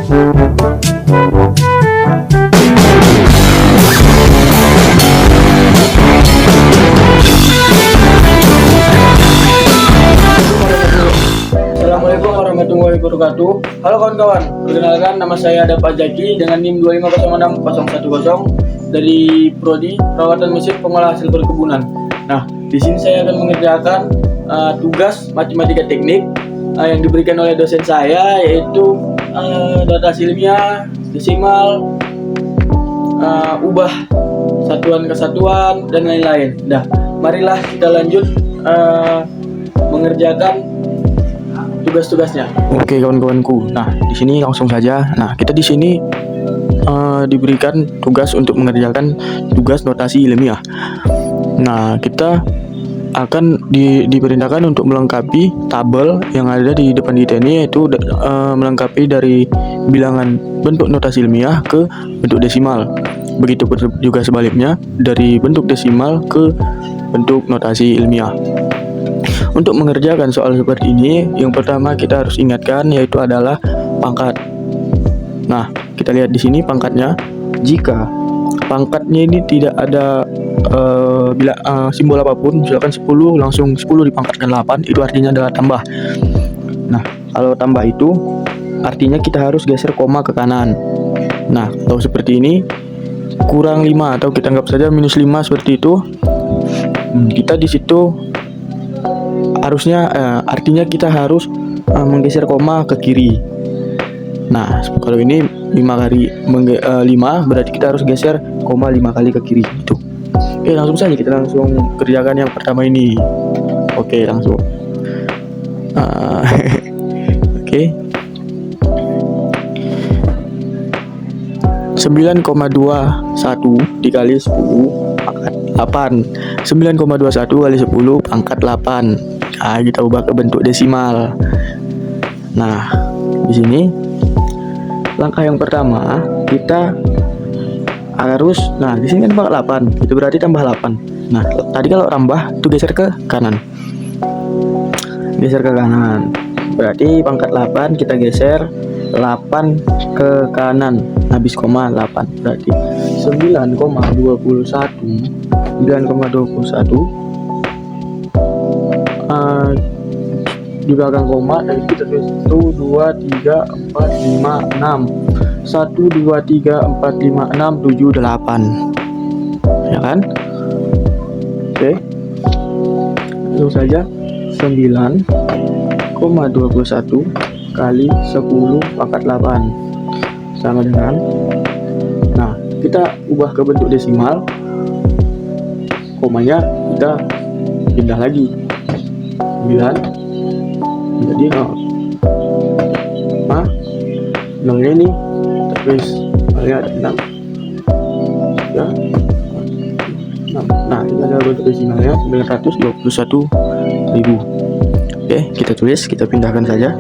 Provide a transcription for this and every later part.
Assalamualaikum warahmatullahi wabarakatuh. Halo kawan-kawan, perkenalkan nama saya ada Pak Jaki dengan NIM 2506010 dari Prodi Perawatan Mesin Pengolah Hasil Perkebunan. Nah, di sini saya akan mengerjakan tugas matematika teknik yang diberikan oleh dosen saya, yaitu notasi ilmiah, desimal, ubah satuan kesatuan dan lain-lain. Nah, marilah kita lanjut mengerjakan tugas-tugasnya. Oke kawan-kawanku. Nah, di sini langsung saja. Nah, kita di sini diberikan tugas untuk mengerjakan tugas notasi ilmiah. Nah, kita akan diperintahkan untuk melengkapi tabel yang ada di depan kita ini, yaitu melengkapi dari bilangan bentuk notasi ilmiah ke bentuk desimal. Begitu juga sebaliknya dari bentuk desimal ke bentuk notasi ilmiah. Untuk mengerjakan soal seperti ini, yang pertama kita harus ingatkan yaitu adalah pangkat. Nah, kita lihat di sini pangkatnya. Jika pangkatnya ini tidak ada simbol apapun, misalkan 10 langsung 10 dipangkatkan 8, itu artinya adalah tambah. Nah, kalau tambah itu artinya kita harus geser koma ke kanan. Nah, kalau seperti ini kurang 5 atau kita anggap saja minus 5 seperti itu. Kita di situ harusnya artinya kita harus menggeser koma ke kiri. Nah, kalau ini 5 berarti kita harus geser koma 5 kali ke kiri itu. Oke, langsung saja kita langsung kerjakan yang pertama ini. Oke, langsung. Oke. 9,21 dikali 10 pangkat 8. 9,21 kali 10 pangkat 8. Nah, kita ubah ke bentuk desimal. Nah, di sini langkah yang pertama kita harus, di sini kan pangkat 8, itu berarti tambah 8. Nah, tadi kalau tambah itu geser ke kanan. Geser ke kanan. Berarti pangkat 8 kita geser 8 ke kanan, habis koma 8. Berarti 9,21 di belakang koma, dan kita tulis 1 2 3 4 5 6 1 2 3 4 5 6 7 8, ya kan? Oke, langsung saja 9,21 kali 10 pangkat 8 sama dengan, nah kita ubah ke bentuk desimal, komanya kita pindah lagi 9 jadi 0. Nah, 0 ini terus lihat 6 ya, 6. Nah, ini adalah bentuk desimalnya 921.000. Oke, kita tulis, kita pindahkan saja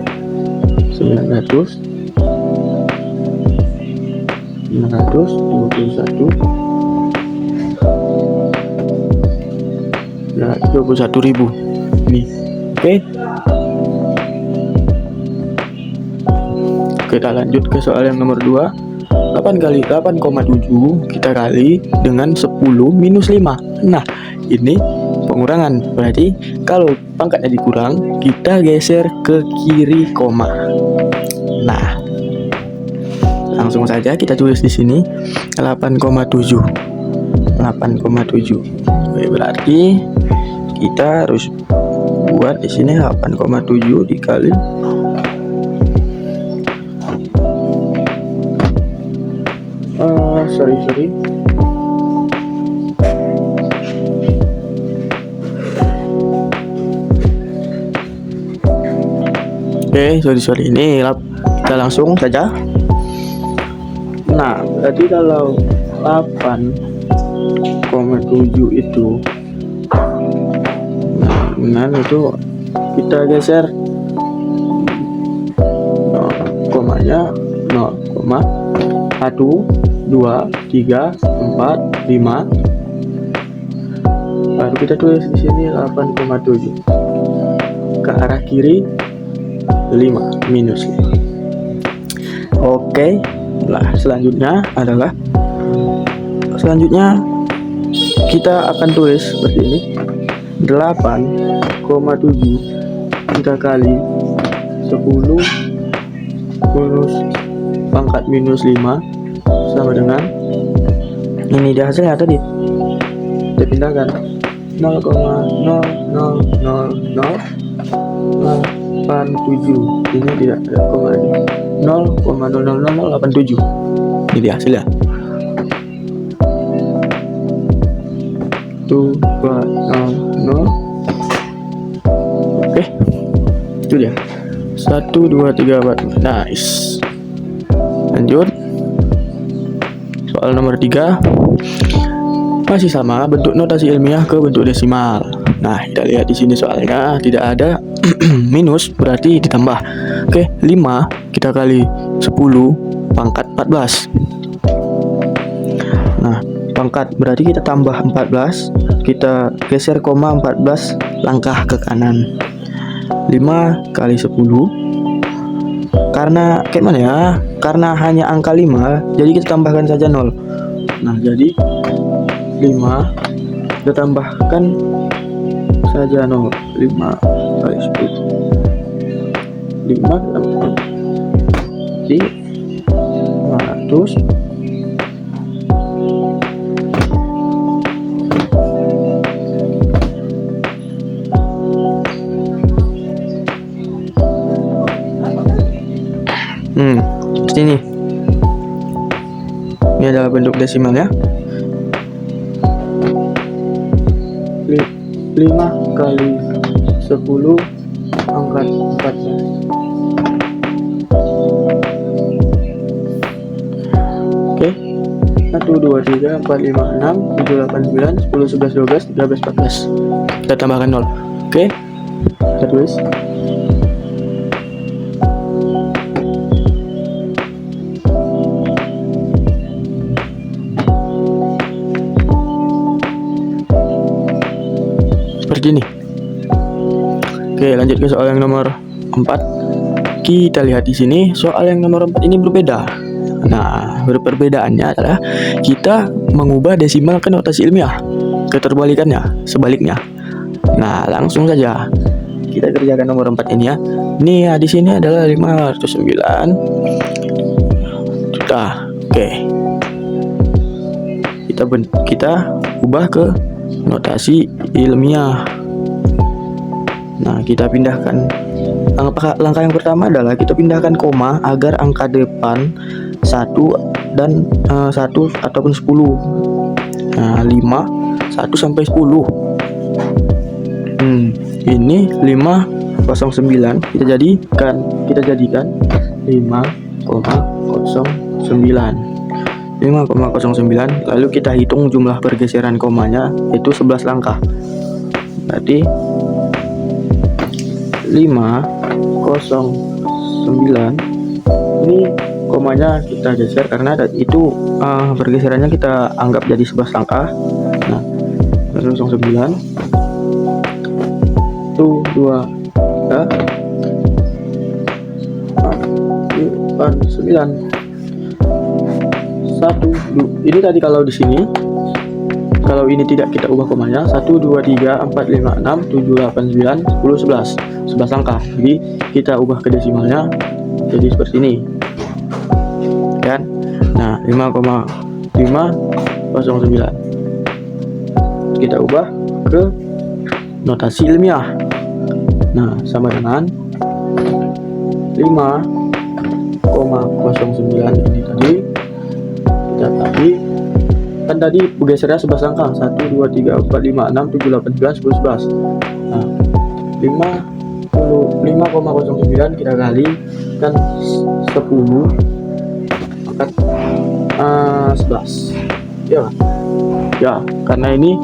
921 21.000 ini. Oke, kita lanjut ke soal yang nomor 2. 8 kali 8,7 kita kali dengan 10 minus 5. Nah, ini pengurangan, berarti kalau pangkatnya dikurang kita geser ke kiri koma. Nah, langsung saja kita tulis di sini 8,7. Berarti kita harus buat di sini 8,7 dikali sorry. Oke, sorry. Ini kita langsung saja. Nah, berarti kalau 8,7 itu, nah itu kita geser komanya 0,1 2 3 4 5, baru kita tulis di sini 8,7 ke arah kiri 5 minus 5. Oke. Nah, selanjutnya kita akan tulis seperti ini. 8,7 kita kali 10 minus pangkat minus 5 sama dengan ini dia hasilnya tadi. Kita pindahkan 0,00087. Ini tidak ada koma lagi. 0,00087. Ini dia hasilnya. 200. Oke, itu dia. 1 2 3 4. Nice. Lanjut. Soal nomor 3. Masih sama, bentuk notasi ilmiah ke bentuk desimal. Nah, kita lihat di sini soalnya tidak ada minus, berarti ditambah. Oke, 5 kita kali 10 pangkat 14. Nah, pangkat berarti kita tambah 14, kita geser koma 14 langkah ke kanan. 5 kali 10. Karena kayak mana ya? Karena hanya angka 5, jadi kita tambahkan saja 0. Nah, jadi 5 kita tambahkan saja 0. 5 kali 10. 5 tambahkan jadi 500. Seperti ini. Ini adalah bentuk desimalnya. 5 kali 10 pangkat 14. Oke. 1 2 3 4 5 6 7 8 9 10 11 12 13 14. Kita tambahkan 0. Oke. Kita tulis. Seperti ini. Oke, lanjut ke soal yang nomor 4. Kita lihat di sini soal yang nomor 4 ini berbeda. Nah, perbedaannya adalah kita mengubah desimal ke notasi ilmiah, keterbalikannya, sebaliknya. Nah, langsung saja kita kerjakan nomor 4 ini ya. Ini ya, di sini adalah 509 juta. Oke. Kita ubah ke notasi ilmiah. Nah, kita pindahkan. Langkah yang pertama adalah kita pindahkan koma agar angka depan 1 dan 1 ataupun 10. Nah, 5 1 sampai 10. Ini 509 kita jadikan 5,09. 5,09. Lalu kita hitung jumlah pergeseran komanya, yaitu 11 langkah. Berarti 509 ini komanya kita geser karena itu pergeserannya kita anggap jadi 11 langkah. Nah, 09 1 2 3 4 9 1 2. Ini tadi kalau di sini, kalau ini tidak kita ubah komanya, 1 2 3 4 5 6 7 8 9 10 11 11 langkah. Jadi kita ubah ke desimalnya jadi seperti ini kan. Nah, 5,509 kita ubah ke notasi ilmiah. Nah, sama dengan 5,09 ini tadi kita kan tadi bergesernya 11 langkah, 1 2 3 4 5 6 7 8 9 10 11. Nah, 5,09 kita kali kan 10 angkat 11 ya kan? Ya, karena ini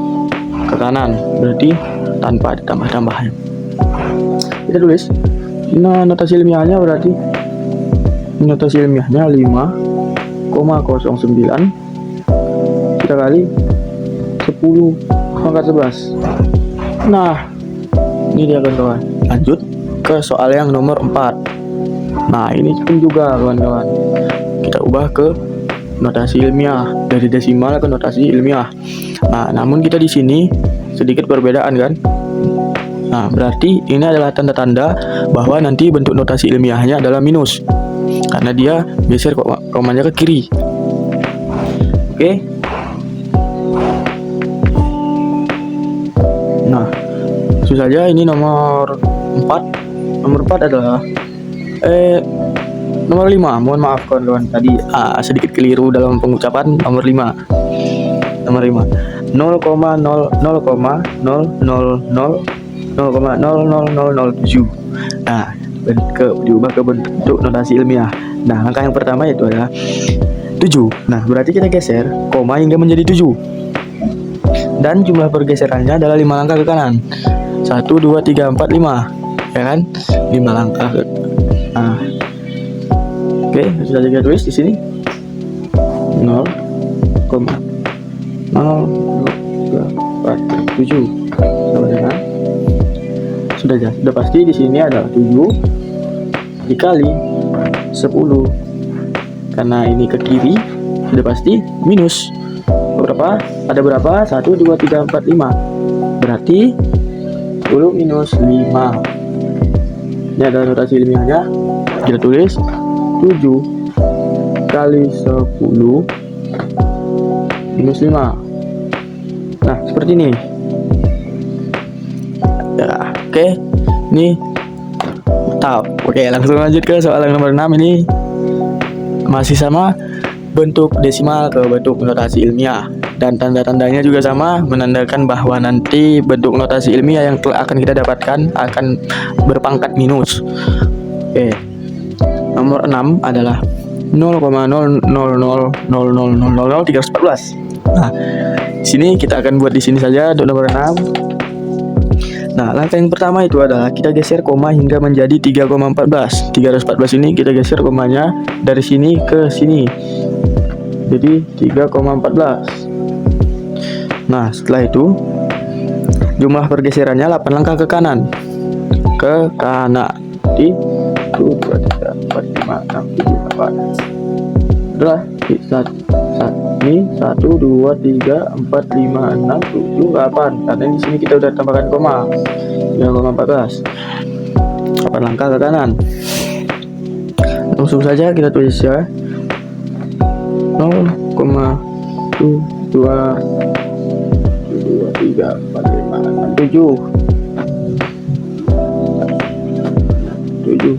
ke kanan berarti tanpa ada tambah-tambahan. Kita tulis notasi ilmiahnya, berarti notasi ilmiahnya 5,09 kita kali 10 pangkat 11. Nah, ini dia kawan-kawan. Lanjut ke soal yang nomor 4. Nah, ini pun juga kawan-kawan. Kita ubah ke notasi ilmiah, dari desimal ke notasi ilmiah. Nah, namun kita di sini sedikit perbedaan kan. Nah, berarti ini adalah tanda-tanda bahwa nanti bentuk notasi ilmiahnya adalah minus, karena dia geser komanya ke kiri. Oke. Nah, langsung saja ini nomor 4. Nomor 4 adalah nomor 5. Mohon maaf kawan-kawan, tadi sedikit keliru dalam pengucapan. Nomor 5. Nomor 5. 0,0000000007. Nah, diubah ke bentuk notasi ilmiah. Nah, langkah yang pertama itu adalah 7. Nah, berarti kita geser koma hingga menjadi 7. Dan jumlah pergeserannya adalah 5 langkah ke kanan. 1, 2, 3, 4, 5. Ya kan? 5 langkah ke. Nah. Oke, sudah kita tulis di sini. 0,000047. Sama dengan sudah pasti di sini adalah 7 dikali 10. Karena ini ke kiri, sudah pasti minus. Berapa? Ada berapa? 1, 2, 3, 4, 5. Berarti 10 minus 5. Ini adalah notasi ilmiahnya. Kita tulis 7 kali 10 minus 5. Nah, seperti ini. Ya, oke. Ini tahu. Oke, langsung lanjut ke soal yang nomor 6 ini. Masih sama, bentuk desimal ke bentuk notasi ilmiah, dan tanda-tandanya juga sama, menandakan bahwa nanti bentuk notasi ilmiah yang akan kita dapatkan akan berpangkat minus. Oke. Nomor 6 adalah 0,0000000314. Nah, di sini kita akan buat di sini saja untuk nomor 6. Nah, langkah yang pertama itu adalah kita geser koma hingga menjadi 3,14. 314 ini kita geser komanya dari sini ke sini. Jadi 3,14. Nah, setelah itu jumlah pergeserannya 8 langkah ke kanan. Ke kanan. Di 1, 2, 3, 4, 5, 6, 7, 8. Adalah ini 1, 2, 3, 4, 5, 6, 7, 8. Karena di sini kita udah tambahkan koma. 3,14. 8 langkah ke kanan. Langsung saja kita tulis ya. 0,2 2, 3, 4, 5, 6, 7. 7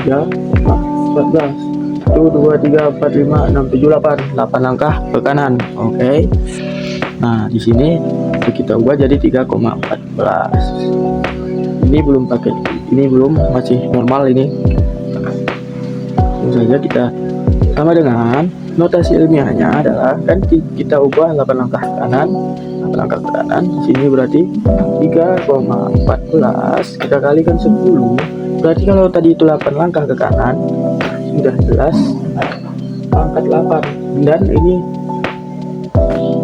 3, 14. 1, 2, 3, 4, 5, 6, 7, 8. 8 langkah ke kanan. Oke. Nah, di sini kita ubah jadi 3,14. Ini belum pakai, ini belum, masih normal ini. Langsung saja kita sama dengan notasi ilmiahnya adalah kan kita ubah 8 langkah ke kanan. 8 langkah ke kanan. Di sini berarti 3,14 kita kalikan 10. Berarti kalau tadi itu 8 langkah ke kanan, sudah jelas pangkat 8, dan ini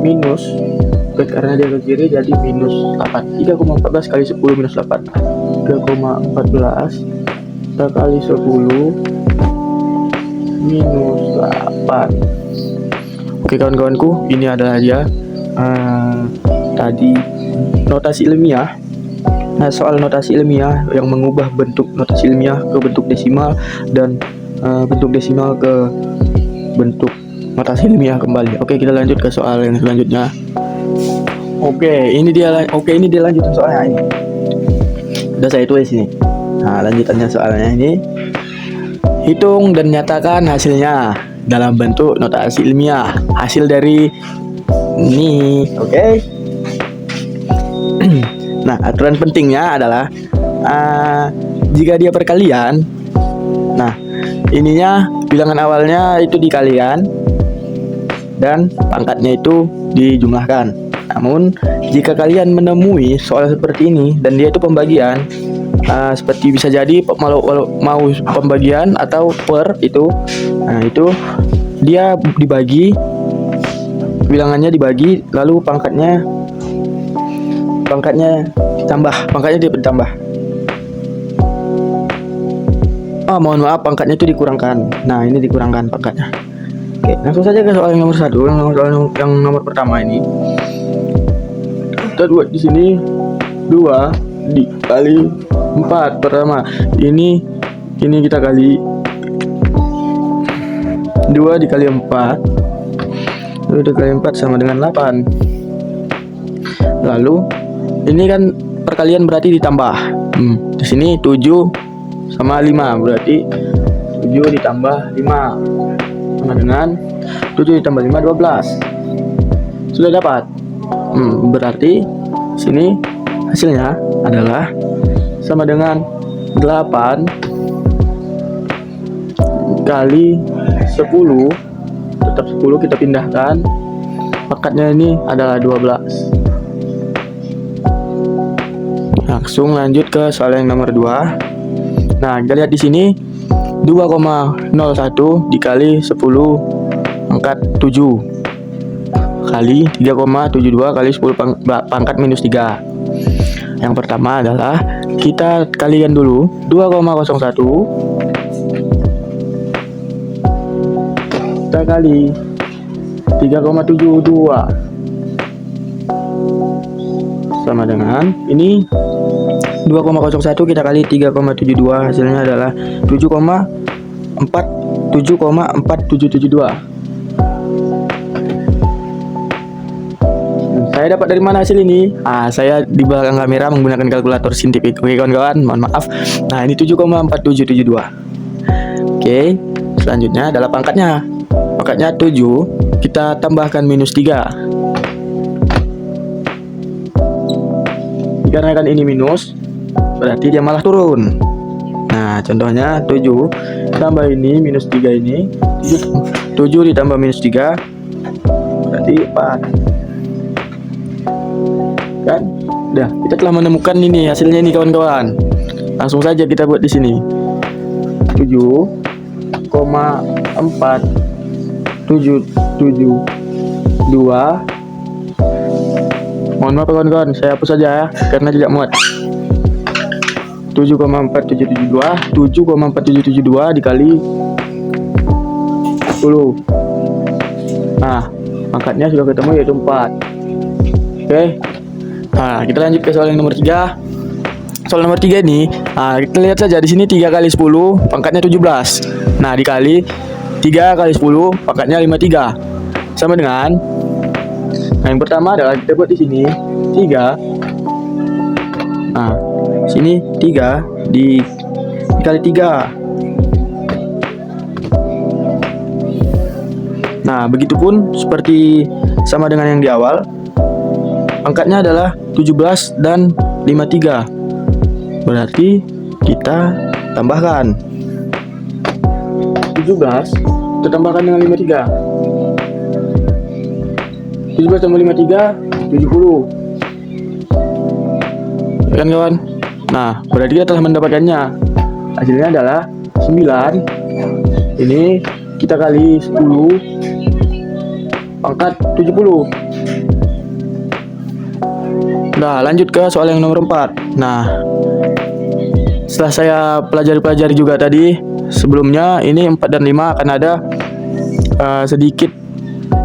minus karena dia ke kiri, jadi minus 8. 3,14 kali 10 minus 8. 3,14 kita kali 10 minus 8. Oke kawan-kawanku, ini adalah dia tadi notasi ilmiah. Nah, soal notasi ilmiah yang mengubah bentuk notasi ilmiah ke bentuk desimal, dan bentuk desimal ke bentuk notasi ilmiah kembali. Oke, kita lanjut ke soal yang selanjutnya. Oke, ini dia lanjutan soalnya ini. Udah saya tulis ini. Nah, lanjutannya soalnya ini. Hitung dan nyatakan hasilnya dalam bentuk notasi ilmiah. Hasil dari ini, oke. Nah, aturan pentingnya adalah jika dia perkalian, nah ininya bilangan awalnya itu dikalikan dan pangkatnya itu dijumlahkan. Namun jika kalian menemui soal seperti ini dan dia itu pembagian, seperti bisa jadi mau pembagian atau per itu, nah itu dia dibagi, bilangannya dibagi, lalu pangkatnya ditambah. mohon maaf, pangkatnya itu dikurangkan. Nah, ini dikurangkan pangkatnya. Oke, langsung saja ke soal yang nomor 1. Yang nomor pertama ini kita buat di sini 2 dikali 4. Pertama, ini kita kali 2 dikali 4. 2 dikali 4 sama dengan 8. Lalu ini kan perkalian berarti ditambah. Di sini 7 sama 5, berarti 7 ditambah 5 sama dengan 7 ditambah 5 12. Sudah dapat. Berarti sini hasilnya adalah sama dengan 8 kali 10. Tetap 10 kita pindahkan. Pangkatnya ini adalah 12. Langsung lanjut ke soal yang nomor 2. Nah, kita lihat di sini 2,01 dikali 10 pangkat 7 kali 3,72 kali 10 pangkat minus 3. Yang pertama adalah kita kalikan dulu 2,01 kita kali 3,72 sama dengan ini 2,01 kita kali 3,72, hasilnya adalah 7,4772. Saya dapat dari mana hasil ini? Saya di belakang kamera menggunakan kalkulator saintifik. Oke kawan-kawan, mohon maaf. Nah, ini 7,4772. Oke, selanjutnya adalah pangkatnya. Pangkatnya 7, kita tambahkan minus 3. Dikarenakan ini minus, berarti dia malah turun. Nah, contohnya 7 tambah ini minus 3 ini. 7 ditambah minus 3 berarti 4. Kan? Udah, kita telah menemukan ini hasilnya ini kawan-kawan. Langsung saja kita buat di sini. 7,47772. Mohon maaf kawan-kawan, saya hapus saja ya karena tidak muat. 7,4772 dikali 10. Nah, pangkatnya sudah ketemu yaitu 4. Oke. Nah, kita lanjut ke soal yang nomor 3. Soal nomor 3 ini, kita lihat saja di sini 3 kali 10 pangkatnya 17. Nah, dikali 3 kali 10 pangkatnya 53. Sama dengan, nah yang pertama adalah kita buat di sini 3. Nah, sini 3 dikali 3. Nah, begitupun seperti sama dengan yang di awal. Angkanya adalah 17 dan 53. Berarti kita tambahkan 17 kita tambahkan dengan 53. 17 tambah 53 70. Ya kan kawan? Nah, berarti kita telah mendapatkannya. Hasilnya adalah 9. Ini kita kali 10 pangkat 70. Nah, lanjut ke soal yang nomor 4. Nah, setelah saya pelajari juga tadi sebelumnya, ini 4 dan 5 akan ada sedikit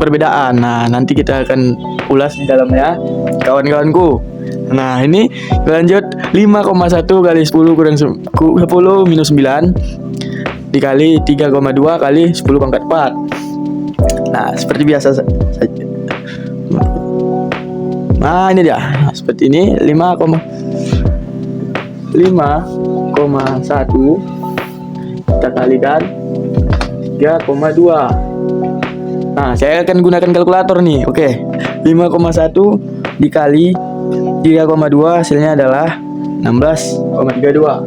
perbedaan. Nah, nanti kita akan ulas di dalamnya kawan-kawanku. Nah, ini lanjut 5,1 kali 10 kurang 10 minus 9 dikali 3,2 kali 10 pangkat 4. Nah, seperti biasa saja. Nah, ini dia. Nah, seperti ini 5,1 kita kalikan 3,2. Nah, saya akan gunakan kalkulator nih. Oke. 5,1 dikali 3,2 hasilnya adalah 16,32.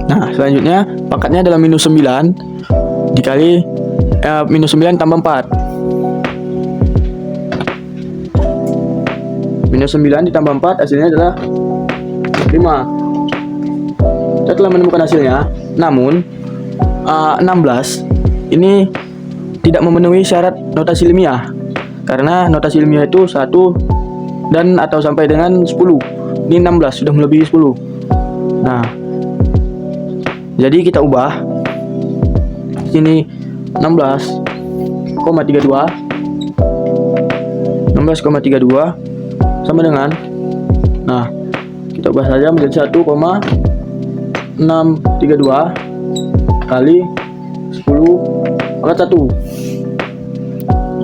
Nah, selanjutnya pangkatnya adalah minus 9 dikali minus 9 tambah 4. Minus 9 ditambah 4 hasilnya adalah 5. Kita telah menemukan hasilnya. Namun 16 ini tidak memenuhi syarat notasi ilmiah. Karena notasi ilmiah itu 1 dan atau sampai dengan 10. Ini 16, sudah melebihi 10. Nah, jadi kita ubah sini 16,32 sama dengan, nah kita ubah saja menjadi 1,632 kali 10 pangkat 1.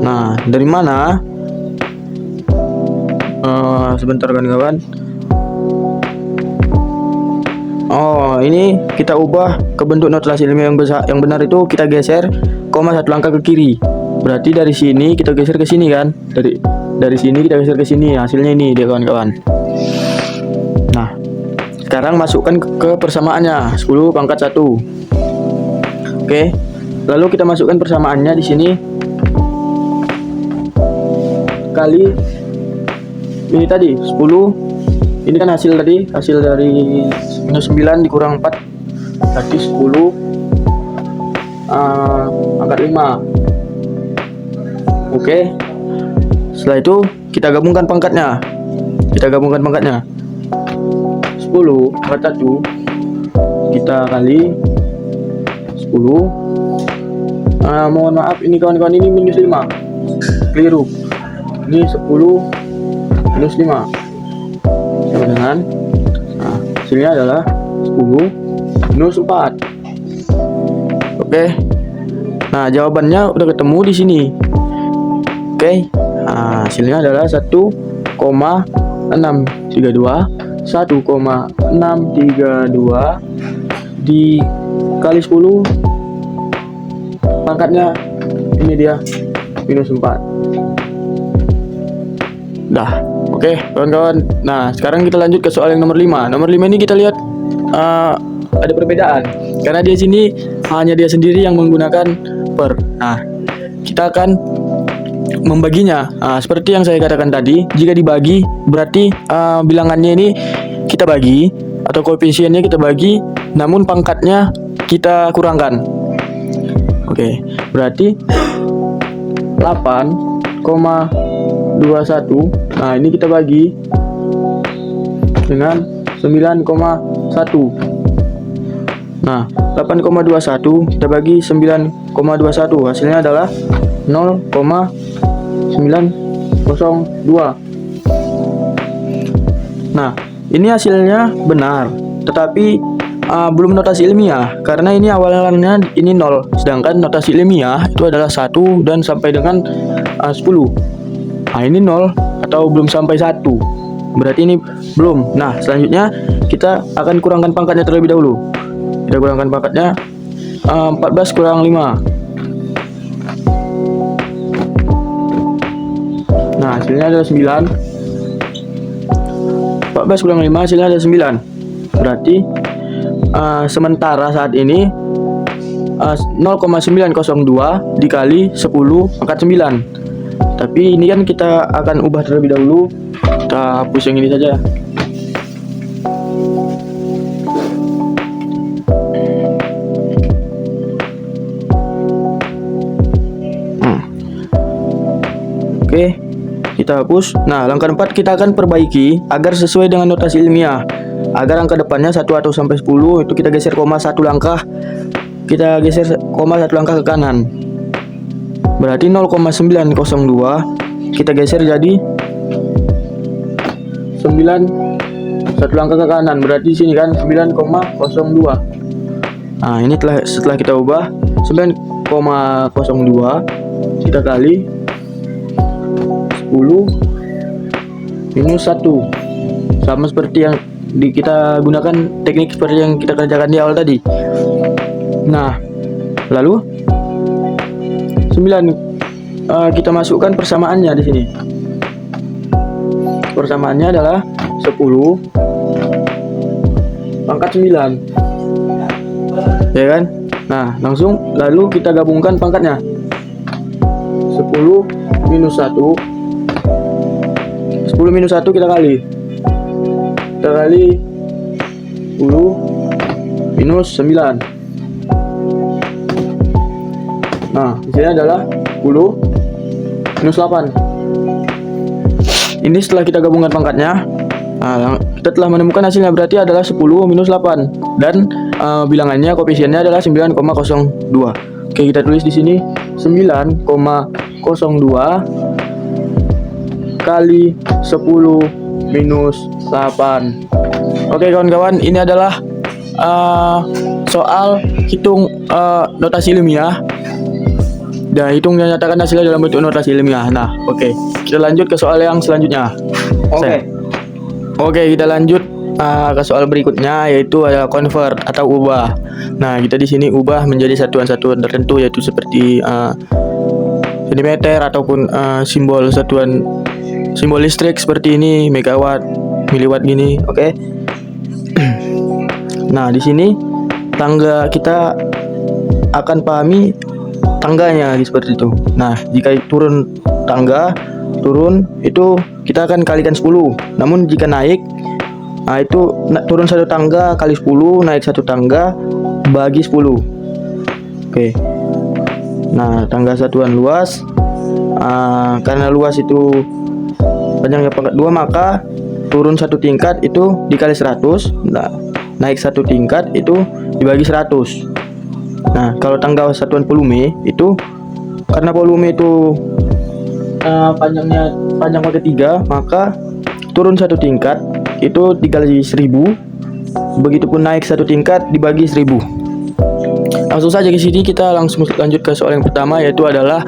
Nah, dari mana? Sebentar kawan-kawan. Oh, ini kita ubah ke bentuk notasi ilmiah yang besar, yang benar itu kita geser koma 1 langkah ke kiri. Berarti dari sini kita geser ke sini kan? Dari sini kita geser ke sini. Hasilnya ini dia kawan-kawan. Nah, sekarang masukkan ke persamaannya 10 pangkat 1. Oke. Lalu kita masukkan persamaannya di sini kali ini tadi 10. Ini kan hasil tadi, hasil dari minus 9 dikurang 4 tadi 10 pangkat 5. Oke. Setelah itu kita gabungkan pangkatnya. 10 pangkat 1 kita kali 10. Mohon maaf ini kawan-kawan, ini minus 5. Keliru. Ini 10 minus 5 sama dengan, nah, hasilnya adalah 10 minus 4. Oke. Nah, jawabannya udah ketemu di sini. Oke. Nah, hasilnya adalah 1,632 dikali 10 pangkatnya ini dia minus 4. Dah. Oke, kawan-kawan. Nah, sekarang kita lanjut ke soal yang nomor 5. Nomor 5 ini kita lihat ada perbedaan karena di sini hanya dia sendiri yang menggunakan per. Nah, kita akan membaginya. Seperti yang saya katakan tadi, jika dibagi berarti bilangannya ini kita bagi atau koefisiennya kita bagi, namun pangkatnya kita kurangkan. Oke, berarti 8,21. Nah, ini kita bagi dengan 9,1. Nah, 8,21 kita bagi 9,21, hasilnya adalah 0,902. Nah, ini hasilnya benar, tetapi belum notasi ilmiah karena ini awalnya ini 0, sedangkan notasi ilmiah itu adalah 1 dan sampai dengan 10. Nah, ini 0 atau belum sampai 1, berarti ini belum. Nah, selanjutnya kita akan kurangkan pangkatnya terlebih dahulu. Kita kurangkan pangkatnya 14 kurang 5. Nah, hasilnya adalah 9. 14 kurang 5 hasilnya adalah 9. Berarti sementara saat ini 0,902 dikali 10 pangkat 9. Tapi ini kan kita akan ubah terlebih dahulu. Kita hapus yang ini saja. Oke, kita hapus. Nah, langkah 4 kita akan perbaiki agar sesuai dengan notasi ilmiah. Agar angka depannya 1 atau sampai 10 itu kita geser koma 1 langkah. Kita geser koma 1 langkah ke kanan. Berarti 0,902 kita geser jadi 9 1 langkah ke kanan. Berarti di sini kan 9,02. Nah, ini setelah kita ubah 9,02 kita kali 10 minus 1. Sama seperti yang kita gunakan teknik seperti yang kita kerjakan di awal tadi. Nah, lalu 9 kita masukkan persamaannya di sini. Persamaannya adalah 10 pangkat 9. Ya kan? Nah, langsung lalu kita gabungkan pangkatnya. 10 minus 1. 10 minus 1 kita kali 10 minus 9. Nah, di sini adalah 10 minus 8. ini setelah kita gabungkan pangkatnya, kita telah menemukan hasilnya, berarti adalah 10 minus 8 dan bilangannya koefisiennya adalah 9,02. Oke, kita tulis di sini 9,02 kali 10 minus 8. Oke kawan-kawan, ini adalah soal hitung notasi ilmiah. Dan hitung dan nyatakan hasilnya dalam bentuk notasi ilmiah. Nah, oke. Kita lanjut ke soal yang selanjutnya. Oke, kita lanjut ke soal berikutnya, yaitu adalah convert atau ubah. Nah, kita di sini ubah menjadi satuan-satuan tertentu, yaitu seperti sentimeter ataupun simbol listrik seperti ini, megawatt, miliwatt gini. Oke. Nah, di sini tangga kita akan pahami tangganya seperti itu. Nah, jika turun itu kita akan kalikan 10. Namun jika naik, itu turun satu tangga kali 10, naik satu tangga bagi 10. Oke. Nah, tangga satuan luas, karena luas itu panjangnya pangkat 2, maka turun satu tingkat itu dikali 100. Nah, naik satu tingkat itu dibagi 100. Nah, kalau tangga satuan volume itu, karena volume itu panjang pangkat 3, maka turun satu tingkat itu dikali 1000. Begitupun naik satu tingkat dibagi 1000. Langsung saja ke sini kita langsung lanjut ke soal yang pertama, yaitu adalah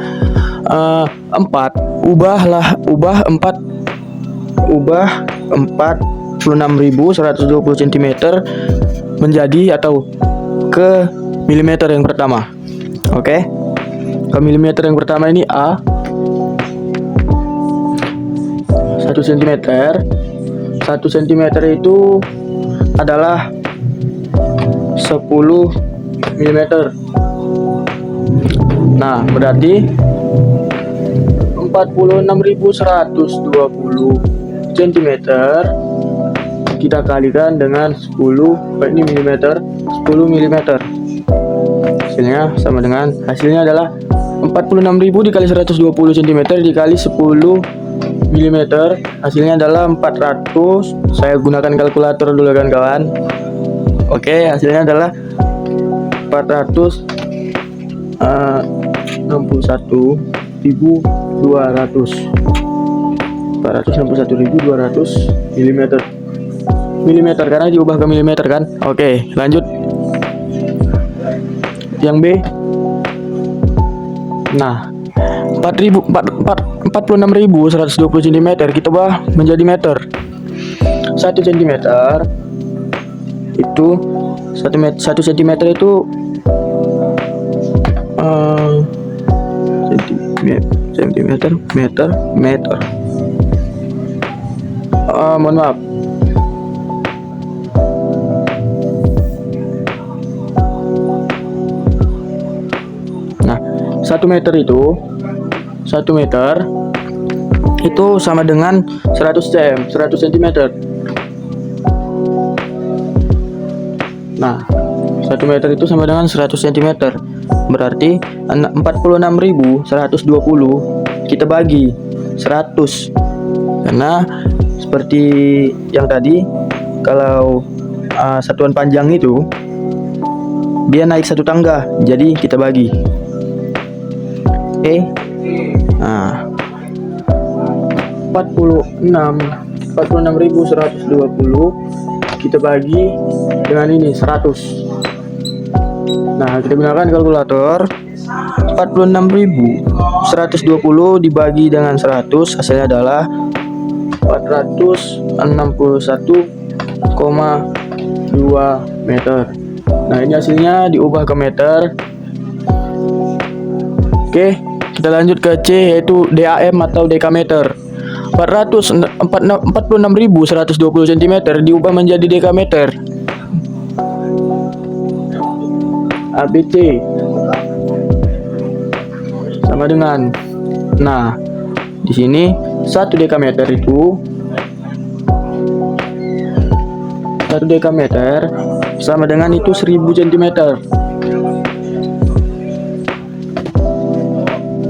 4. Ubah 46.120 cm menjadi atau ke milimeter yang pertama. Oke. Ke milimeter yang pertama ini A 1 cm. 1 cm itu adalah 10 mm. Nah, berarti 46.120 cm kita kalikan dengan 10 mm. Hasilnya adalah 46.000 dikali 120 cm dikali 10 mm. Hasilnya adalah 400. Saya gunakan kalkulator dulu kan kawan. Oke, hasilnya adalah 461.200 milimeter karena diubah ke milimeter kan. Oke, lanjut yang B. Nah, 46.120 cm kita ubah menjadi meter. 1 cm itu 1 cm itu meter. Mohon maaf. Nah, 1 meter itu sama dengan 100 cm. Nah, 1 meter itu sama dengan 100 cm. Berarti 46.120 kita bagi 100. Karena seperti yang tadi, kalau satuan panjang itu dia naik satu tangga, jadi kita bagi. Oke. Nah, 46.120 kita bagi dengan ini 100. Nah, kita gunakan kalkulator. 46.120 dibagi dengan 100, hasilnya adalah 461,2 meter. Nah, ini hasilnya diubah ke meter. Oke, kita lanjut ke C, yaitu DAM atau dekameter. 46.120 cm diubah menjadi dekameter. ABC sama dengan, nah, di sini 1 dekameter itu 1 dekameter sama dengan itu 1000 cm.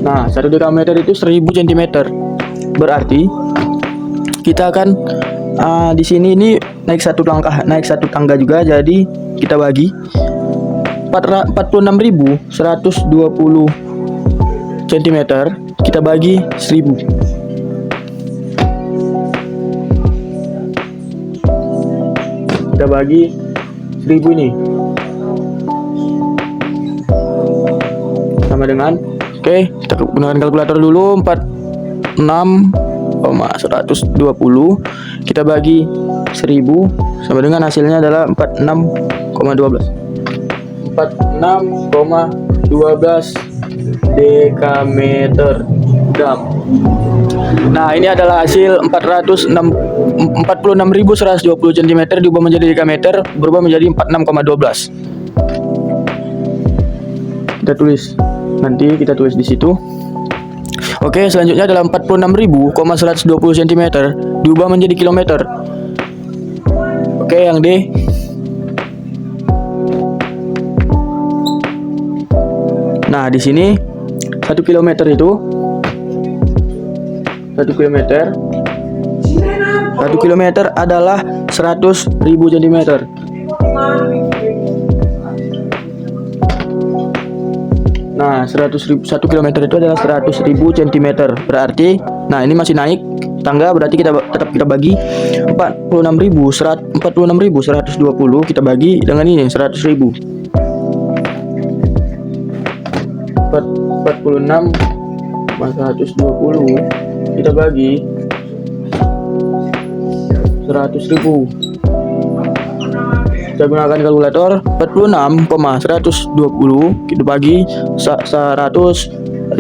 Nah, 1 dekameter itu 1000 cm. Berarti kita akan di sini ini naik satu tangga juga, jadi kita bagi 46.120 cm kita bagi 1000. Kita bagi 1000 ini sama dengan, oke, kita gunakan kalkulator dulu. 46,120 kita bagi 1000 sama dengan hasilnya adalah 46,12 dekameter dam. Nah, ini adalah hasil 46.120 cm diubah menjadi dekameter, berubah menjadi 46,12. Kita tulis, nanti kita tulis di situ. Oke, selanjutnya adalah 46.120 cm diubah menjadi kilometer. Oke, yang D. Nah, di sini 1 kilometer itu 1 kilometer adalah 100.000 cm. Nah, 1 kilometer itu adalah 100.000 cm. Berarti, nah ini masih naik tangga, berarti kita bagi 46.120 kita bagi dengan ini 100.000. 46,120 kita bagi 100.000. Kita gunakan kalkulator. 46,120 kita bagi 100.000.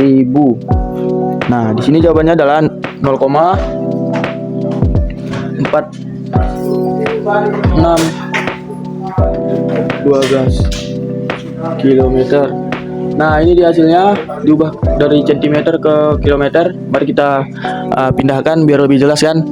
Nah, di sini jawabannya adalah 0,4612 kilometer. Nah, ini di hasilnya diubah dari centimeter ke kilometer. Mari kita pindahkan biar lebih jelas kan.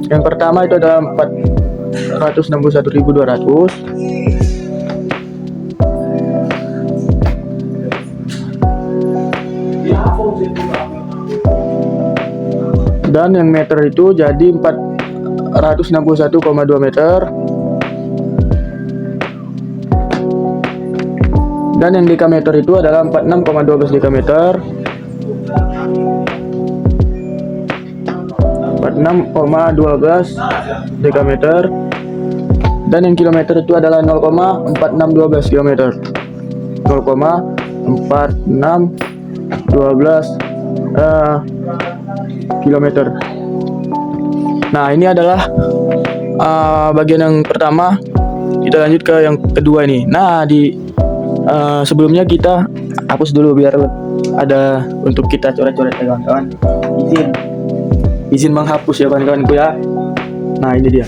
Yang pertama itu adalah 461.200. Dan yang meter itu jadi 461,2 meter. Dan yang dekameter itu adalah 46,12 dekameter. 46,12 dekameter. Dan yang kilometer itu adalah 0,4612 kilometer. 0,4612 kilometer. Nah, ini adalah bagian yang pertama. Kita lanjut ke yang kedua ini. Nah, sebelumnya kita hapus dulu biar ada untuk kita coret-coret ya kawan-kawan. Izin menghapus ya kawan-kawanku ya. Nah, ini dia.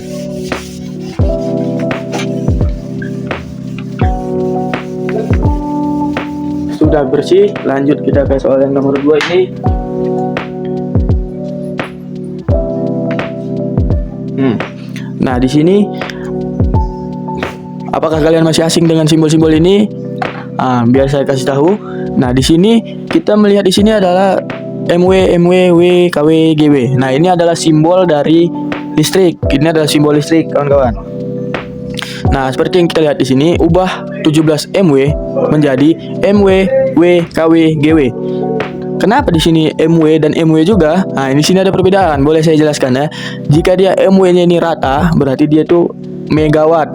Sudah bersih, lanjut kita ke soal yang nomor 2 ini. Nah, di sini apakah kalian masih asing dengan simbol-simbol ini? Biar saya kasih tahu. Nah, di sini kita melihat di sini adalah MW, W, KW, GW. Nah, ini adalah simbol dari listrik. Ini adalah simbol listrik, kawan-kawan. Nah, seperti yang kita lihat di sini, ubah 17 MW menjadi MW, W, KW, GW. Kenapa di sini MW dan MW juga? Nah, di sini ada perbedaan. Boleh saya jelaskan ya. Jika dia MW-nya ini rata, berarti dia tuh megawatt.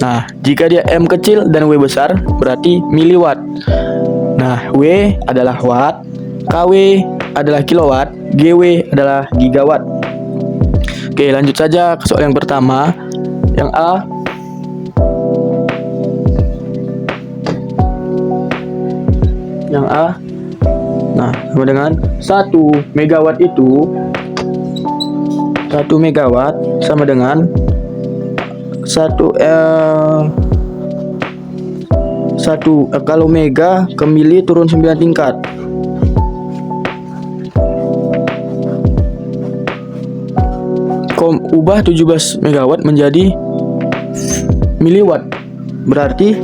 Nah, jika dia M kecil dan W besar, berarti miliwatt. Nah, W adalah watt, KW adalah kilowatt, GW adalah gigawatt. Oke, lanjut saja ke soal yang pertama. Yang A. Yang A. Nah, sama dengan 1 megawatt itu 1 megawatt sama dengan 1 kalau mega ke mili turun 9 tingkat. Ubah 17 megawatt menjadi miliwatt. Berarti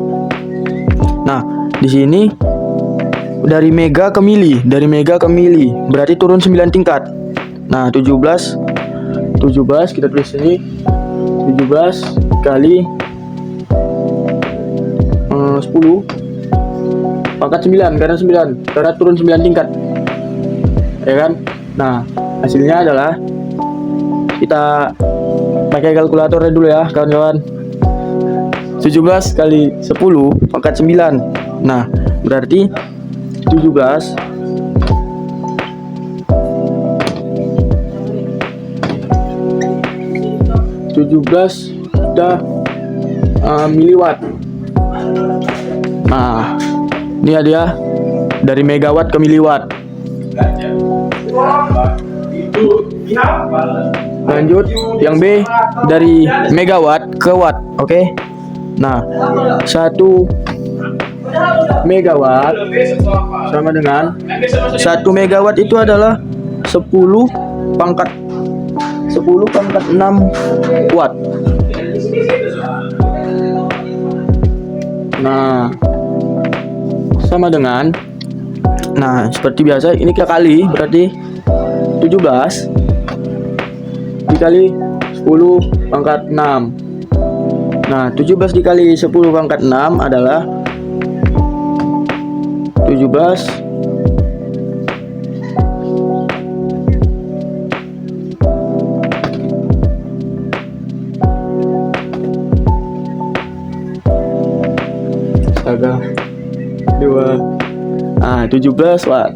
nah, di sini dari mega ke mili, berarti turun 9 tingkat. Nah, 17 17 kita tulis sini 17 kali 10 pangkat 9 karena turun 9 tingkat, ya kan. Nah, hasilnya adalah kita pakai kalkulator dulu ya kawan-kawan. 17 kali 10 pangkat 9. Nah, berarti 17 sudah miliwatt. Nah, ini dia dari megawatt ke miliwatt. Lanjut yang B dari megawatt ke watt. Oke. Nah, 1 megawatt sama dengan 1 megawatt itu adalah 10 pangkat 6 watt. Nah, sama dengan, nah seperti biasa ini kita kali, berarti 17 dikali 10 pangkat 6. Nah, 17 dikali 10 pangkat 6 adalah 17 17 watt.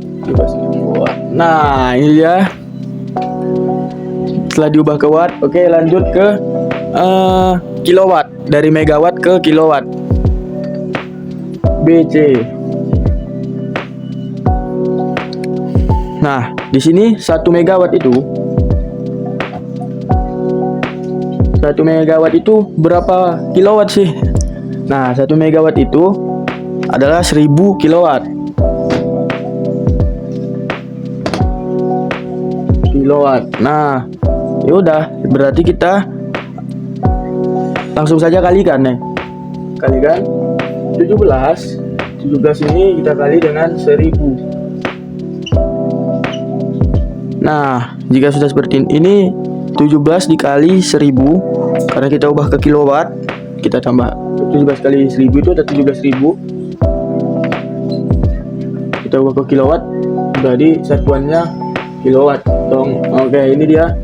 Nah, ini dia setelah diubah ke watt. Oke, lanjut ke kilowatt, dari megawatt ke kilowatt. BC. Nah, di sini 1 megawatt itu berapa kilowatt sih? Nah, 1 megawatt itu adalah 1000 kilowatt. Nah, yaudah, berarti kita langsung saja kalikan nih. Kalikan 17 ini kita kali dengan 1000. Nah, jika sudah seperti ini 17 dikali 1000, karena kita ubah ke kilowatt, kita tambah 17 kali 1000 itu ada 17.000. Kita ubah ke kilowatt, jadi satuannya kilowatt dong. Oke, ini dia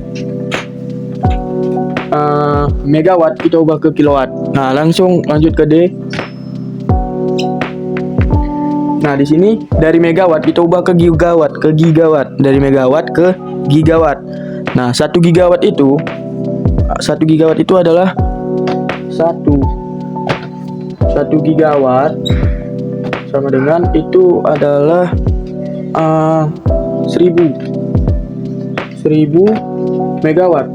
megawatt, kita ubah ke kilowatt. Nah, langsung lanjut ke D. Nah, di sini dari megawatt kita ubah ke gigawatt, dari megawatt ke gigawatt. Nah, 1 gigawatt itu adalah 1 gigawatt sama dengan itu adalah 1000 megawatt.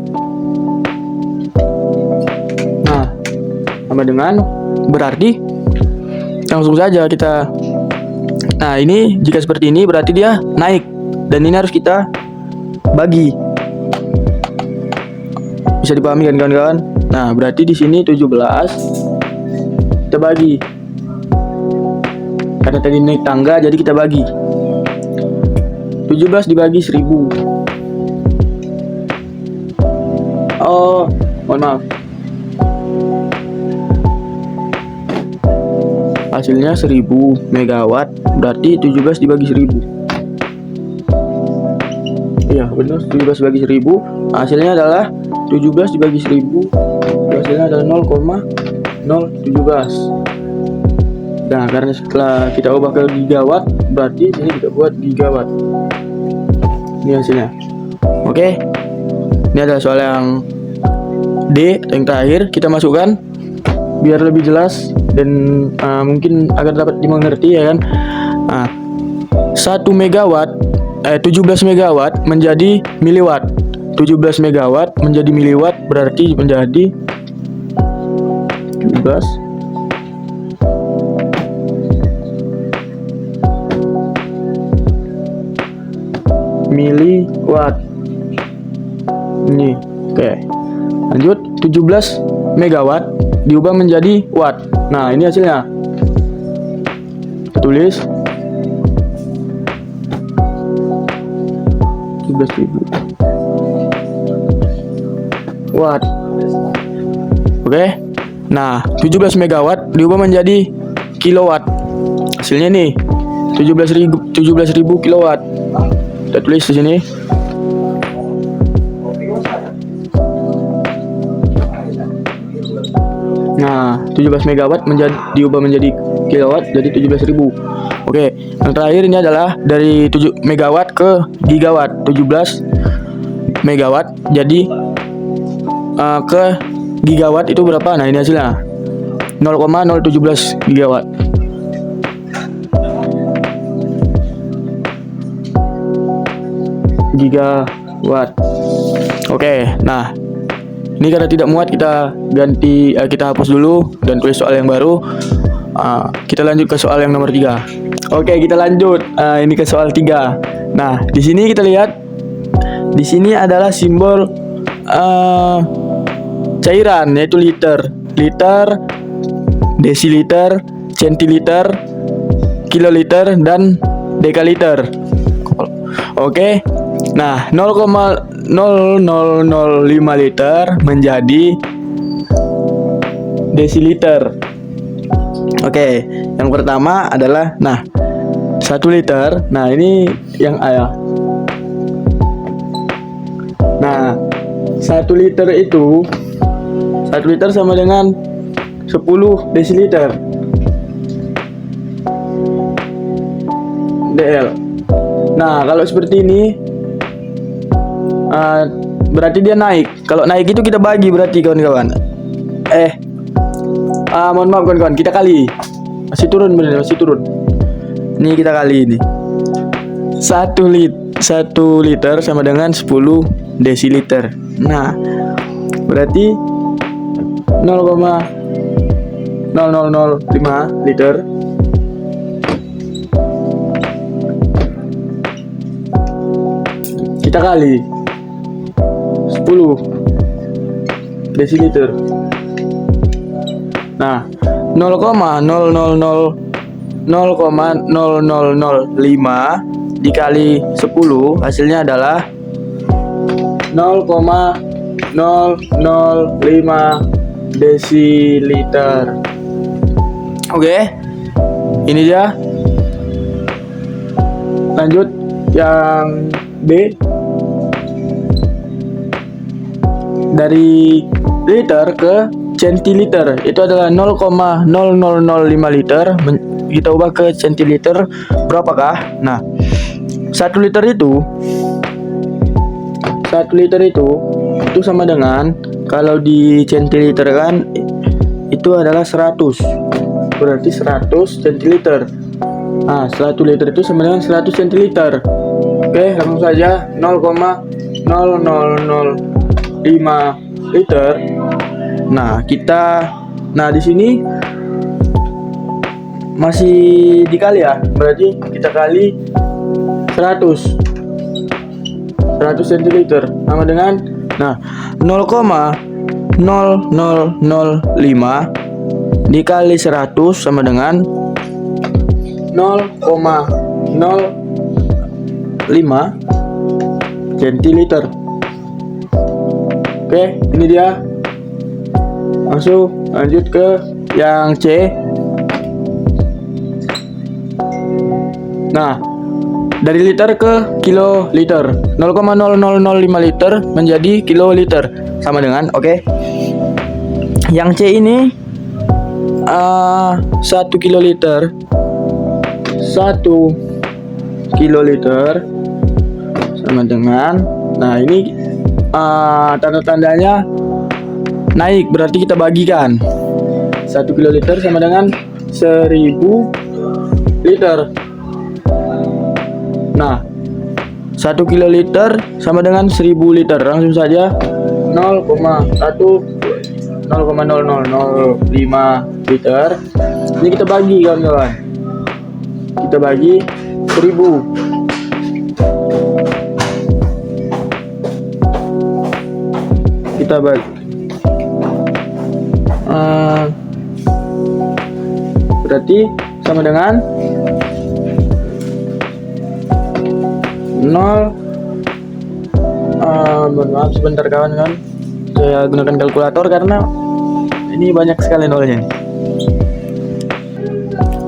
Nah, sama dengan, berarti langsung saja kita, nah ini jika seperti ini berarti dia naik, dan ini harus kita bagi. Bisa dipahami kan kawan-kawan? Nah, berarti di sini 17 kita bagi, karena tadi naik tangga jadi kita bagi. 17 dibagi 1000. Oh, mohon maaf. Hasilnya 1000 megawatt, berarti 17 dibagi 1000. Iya, benar, 17 dibagi 1000. Hasilnya adalah 17 dibagi 1000. Hasilnya adalah 0,017. Nah, karena setelah kita ubah ke gigawatt, berarti sini kita buat gigawatt. Ini hasilnya. Oke. Ini adalah soal yang D, yang terakhir kita masukkan biar lebih jelas dan mungkin agar dapat dimengerti, ya kan. Nah, 1 megawatt 17 megawatt menjadi miliwatt. 17 megawatt menjadi miliwatt berarti menjadi 17 miliwatt. Ini, oke. Lanjut, 17 megawatt diubah menjadi watt. Nah, ini hasilnya. Kita tulis 17.000. watt. Oke. Nah, 17 megawatt diubah menjadi kilowatt. Hasilnya nih 17.000 kilowatt. Kita tulis di sini. Nah, 17 megawatt diubah menjadi kilowatt jadi 17.000. Oke, yang terakhir ini adalah dari 7 megawatt ke gigawatt. 17 megawatt jadi ke gigawatt itu berapa? Nah, ini hasilnya 0,017 gigawatt. Gigawatt. Oke, nah ini karena tidak muat kita ganti, kita hapus dulu dan tulis soal yang baru. Kita lanjut ke soal yang nomor 3. Oke, kita lanjut. Ini ke soal 3. Nah, di sini kita lihat di sini adalah simbol cairan, yaitu liter, desiliter, centiliter, kiloliter, dan dekaliter. Oke. Nah, 0,0005 liter menjadi desiliter. Oke, yang pertama adalah 1 liter. Nah, ini yang A ya. Nah, 1 liter itu 1 liter sama dengan 10 desiliter. DL. Nah, kalau seperti ini berarti dia naik. Kalau naik itu kita bagi berarti kawan-kawan. Mohon maaf kawan-kawan, kita kali. Masih turun bener, masih turun. Ini kita kali ini. 1 liter sama dengan 10 desiliter. Nah, berarti 0,0005 liter kita kali 10 desiliter. Nah, 0,0005 dikali 10 hasilnya adalah 0,005 desiliter. Oke, ini dia. Lanjut yang B. Dari liter ke centiliter itu adalah 0,0005 liter. Kita ubah ke centiliter berapakah? Nah, 1 liter itu sama dengan, kalau di centiliter kan itu adalah 100. Berarti 100 centiliter. Nah, 1 liter itu sama dengan 100 centiliter. Oke, langsung saja 0,0005 liter. Nah, di sini masih dikali ya. Berarti kita kali 100 centiliter sama dengan 0,0005 dikali 100 sama dengan 0,05 centiliter. Oke, ini dia. Langsung lanjut ke yang C. Nah, dari liter ke kiloliter, 0,0005 liter menjadi kiloliter sama dengan, oke. Yang C ini 1 kiloliter sama dengan, nah ini tanda-tandanya naik, berarti kita bagikan. 1 kiloliter sama dengan 1000 liter. Nah, 1 kiloliter sama dengan 1000 liter. Langsung saja 0,0005 liter. Ini kita bagi kawan-kawan. Kita bagi 1000. Kita bagi. Berarti sama dengan 0. Mohon maaf sebentar kawan-kawan. saya gunakan kalkulator karena ini banyak sekali nolnya.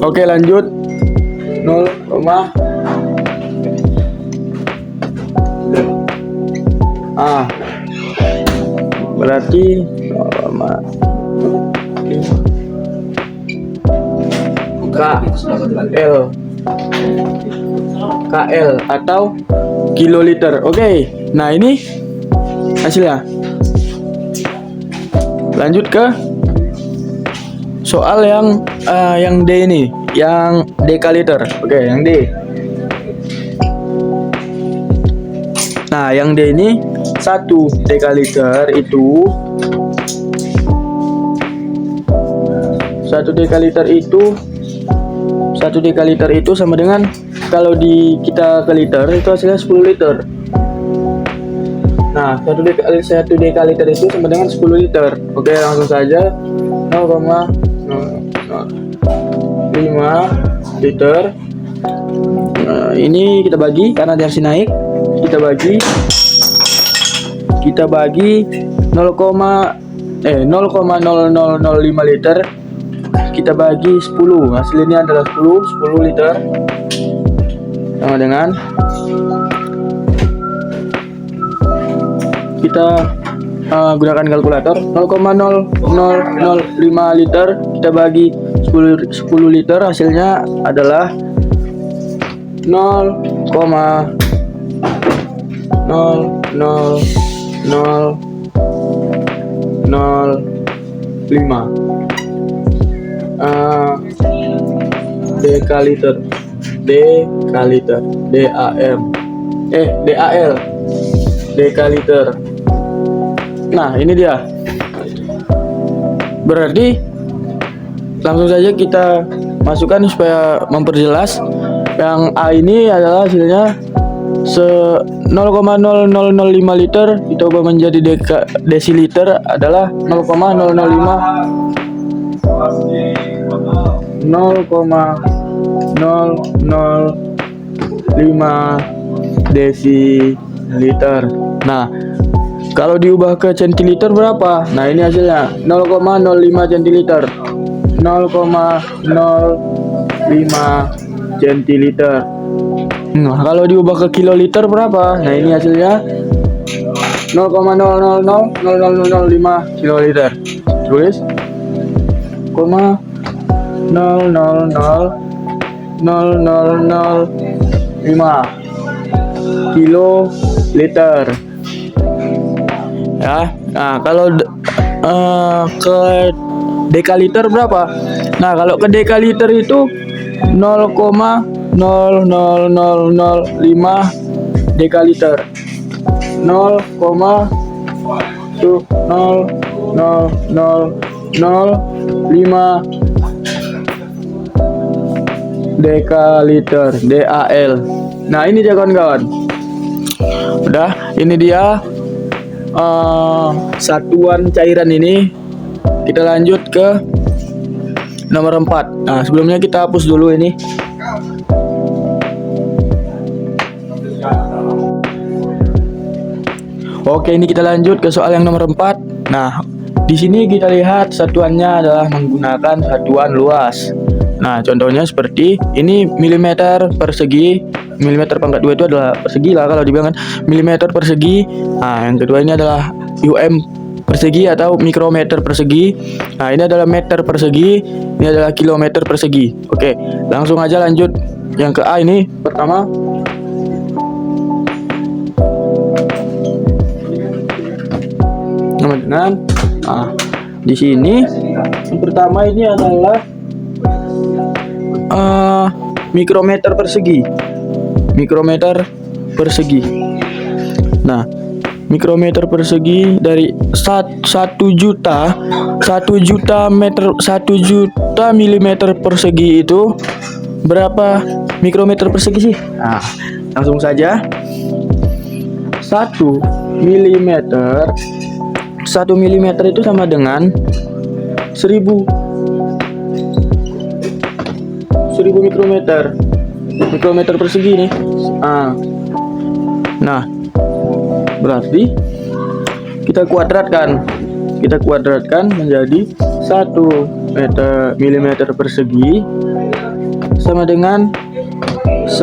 Oke, lanjut. 0, berarti 0,5 KL atau kiloliter. Oke, nah ini hasilnya. Lanjut ke soal yang D ini, yang dekaliter. Oke, yang D. Nah, yang D ini 1 dekaliter itu 1 dekaliter itu sama dengan, kalau kita ke liter itu hasilnya 10 liter. Nah, 1 dekaliter itu sama dengan 10 liter. Oke, langsung saja 0,05 liter. Nah, ini kita bagi karena dia harus naik. Kita bagi 0,0005 liter. Kita bagi 10. Hasilnya adalah 10 liter. Sama dengan kita gunakan kalkulator. 0,0005 liter kita bagi 10 liter, hasilnya adalah 0,00005 dekaliter. Dekaliter. Nah, ini dia. Berarti langsung saja kita masukkan supaya memperjelas. Yang A ini adalah hasilnya 0,0005 liter ditambah menjadi desiliter adalah 0,005 desiliter. Nah, kalau diubah ke centiliter berapa? Nah, ini hasilnya 0,05 centiliter. 0,05 centiliter. Nah, kalau diubah ke kiloliter berapa? Nah, ini hasilnya 0,0000005 kiloliter. Tulis 0,0000005 kiloliter. Ya. Nah, kalau ke dekaliter berapa? Nah, kalau ke dekaliter itu 0,00005 dekaliter. 0,00005 dekaliter DAL. Nah, ini dia kawan-kawan. Udah, ini dia satuan cairan ini. Kita lanjut ke nomor 4. Nah, sebelumnya kita hapus dulu ini. Oke, ini kita lanjut ke soal yang nomor 4. Nah, di sini kita lihat satuannya adalah menggunakan satuan luas. Nah, contohnya seperti ini, milimeter persegi. Milimeter pangkat 2 itu adalah persegi lah kalau dibilang kan, milimeter persegi. Nah, yang kedua ini adalah persegi atau mikrometer persegi. Nah, ini adalah meter persegi, ini adalah kilometer persegi. Oke, langsung aja lanjut yang ke A ini. Pertama, dengan di sini yang pertama ini adalah mikrometer persegi. Nah, mikrometer persegi dari 1 juta milimeter persegi itu berapa mikrometer persegi sih? Nah, langsung saja 1 milimeter itu sama dengan 1000 mikrometer persegi nih. Nah, berarti kita kuadratkan menjadi 1 milimeter persegi sama dengan 10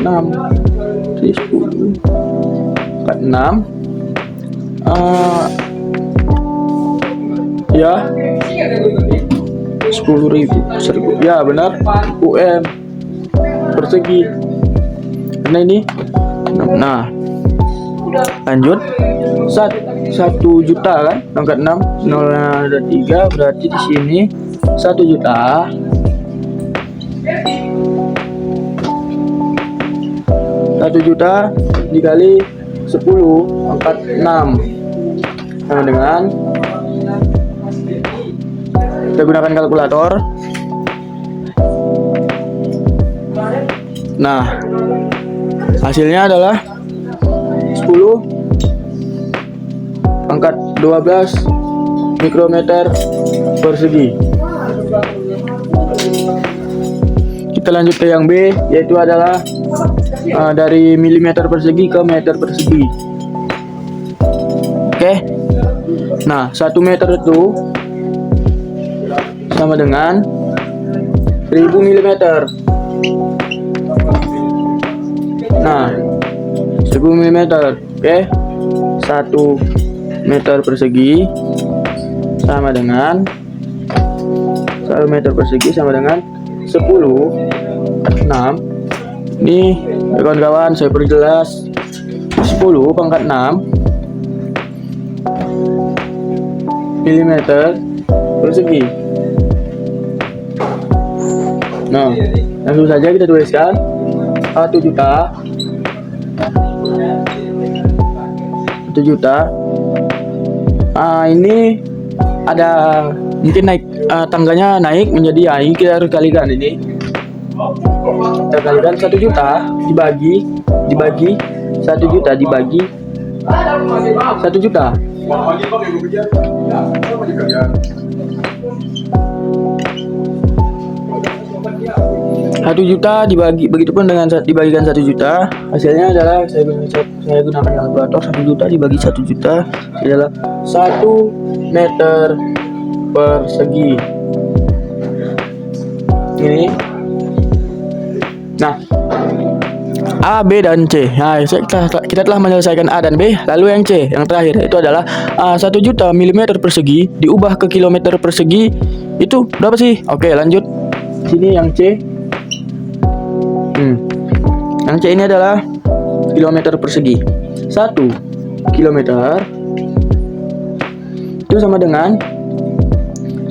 6 10 6 ya 10.000 ya benar UM persegi. Nah ini nah lanjut 1 juta kan angka 6 0 ada 3 berarti di sini 1 juta dikali 10 angkat 6 sama dengan, kita gunakan kalkulator. Nah hasilnya adalah 10 pangkat 12 mikrometer persegi. Kita lanjut ke yang B, yaitu adalah dari milimeter persegi ke meter persegi. Oke. Nah 1 meter itu sama dengan 1000 milimeter. Nah 1000 milimeter. Oke. 1 meter persegi sama dengan 1 meter persegi sama dengan 10 6. Nih kawan-kawan saya perjelas, 10 pangkat 6 milimeter persegi. Nah langsung saja kita tuliskan 1 juta ini ada mungkin naik tangganya naik menjadi AI, kita harus kalikan ini. Kita kalikan 1 juta dibagi 1 juta dibagi 1 juta. 1 juta dibagi, begitupun dengan dibagikan 1 juta, hasilnya adalah saya gunakan kalkulator. 1 juta dibagi 1 juta adalah 1 meter persegi. Ini. Nah, A, B, dan C. Nah, kita telah menyelesaikan A dan B. Lalu yang C, yang terakhir, itu adalah 1 juta milimeter persegi diubah ke kilometer persegi. Itu berapa sih? Oke, lanjut. Sini yang C. Yang C ini adalah kilometer persegi. 1 kilometer itu sama dengan